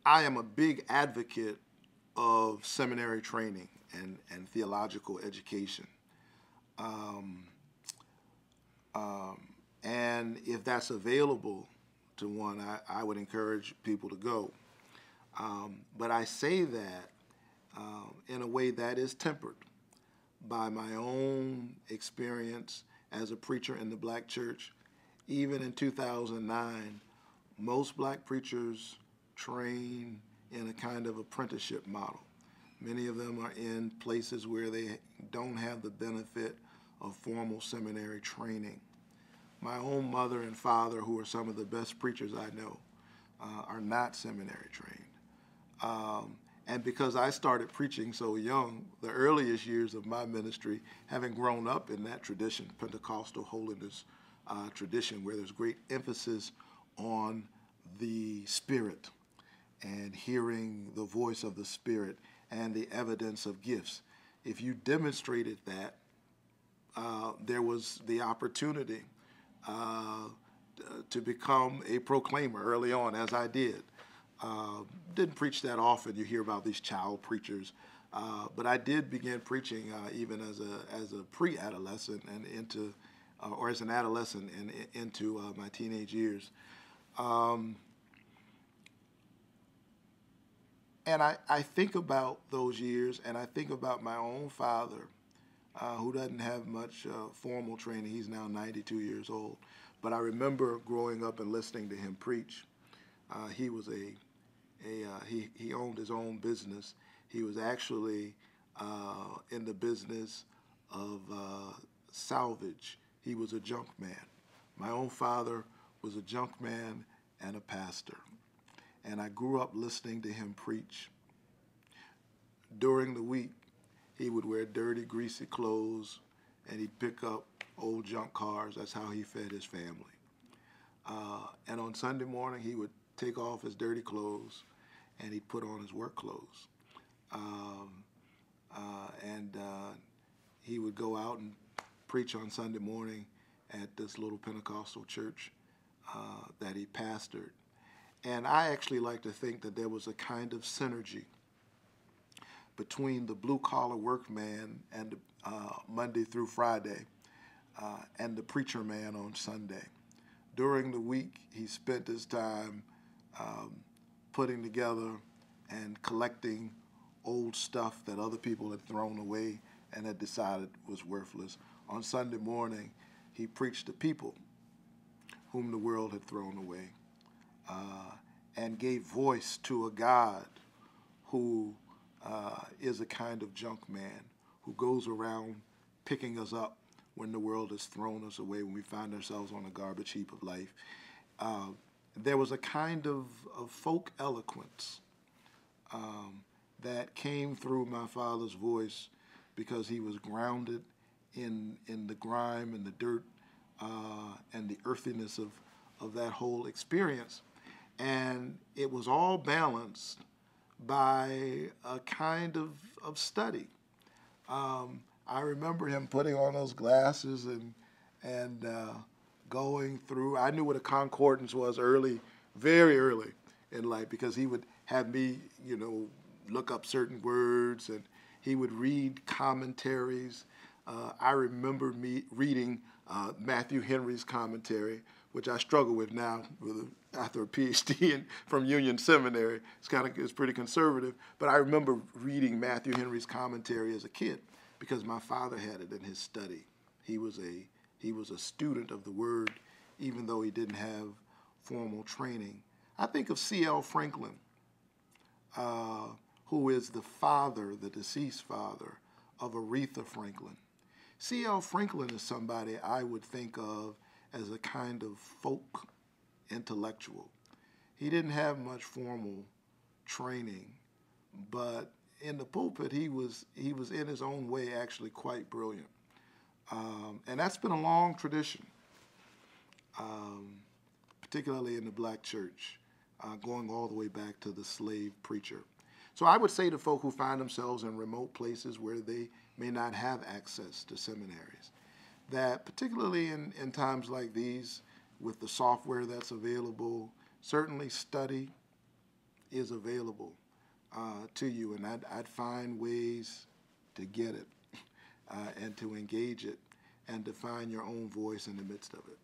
I am a big advocate of seminary training and theological education. Um, and if that's available to one, I would encourage people to go. But I say that in a way that is tempered by my own experience as a preacher in the black church. Even in 2009, most black preachers train in a kind of apprenticeship model. Many of them are in places where they don't have the benefit of formal seminary training. My own mother and father, who are some of the best preachers I know, are not seminary trained. And because I started preaching so young, the earliest years of my ministry, having grown up in that tradition, Pentecostal holiness tradition, where there's great emphasis on the Spirit and hearing the voice of the Spirit and the evidence of gifts. If you demonstrated that, there was the opportunity to become a proclaimer early on, as I did. Didn't preach that often. You hear about these child preachers, but I did begin preaching even as a pre-adolescent and into, or as an adolescent and into my teenage years. And I think about those years, and I think about my own father, who doesn't have much formal training. He's now 92 years old. But I remember growing up and listening to him preach. He was he owned his own business. He was actually in the business of salvage. He was a junk man. My own father was a junk man and a pastor. And I grew up listening to him preach. During the week, he would wear dirty, greasy clothes, and he'd pick up old junk cars. That's how he fed his family. And on Sunday morning, he would take off his dirty clothes, and he'd put on his work clothes. And he would go out and preach on Sunday morning at this little Pentecostal church that he pastored. And I actually like to think that there was a kind of synergy between the blue-collar workman and Monday through Friday and the preacher man on Sunday. During the week, he spent his time putting together and collecting old stuff that other people had thrown away and had decided was worthless. On Sunday morning, he preached to people whom the world had thrown away and gave voice to a God who is a kind of junk man who goes around picking us up when the world has thrown us away, when we find ourselves on a garbage heap of life. There was a kind of folk eloquence that came through my father's voice because he was grounded in the grime and the dirt and the earthiness of that whole experience. And it was all balanced by a kind of study. I remember him putting on those glasses and going through. I knew what a concordance was early, very early in life, because he would have me, look up certain words, and he would read commentaries. I remember me reading Matthew Henry's commentary, which I struggle with now after a PhD from Union Seminary. It's pretty conservative, but I remember reading Matthew Henry's commentary as a kid because my father had it in his study. He was a student of the Word, even though he didn't have formal training. I think of C.L. Franklin, who is the father, the deceased father, of Aretha Franklin. C.L. Franklin is somebody I would think of as a kind of folk intellectual. He didn't have much formal training, but in the pulpit he was in his own way actually quite brilliant. And that's been a long tradition, particularly in the black church, going all the way back to the slave preacher. So I would say to folk who find themselves in remote places where they may not have access to seminaries, that particularly in times like these, with the software that's available, certainly study, is available to you, and I'd find ways to get it and to engage it and to find your own voice in the midst of it.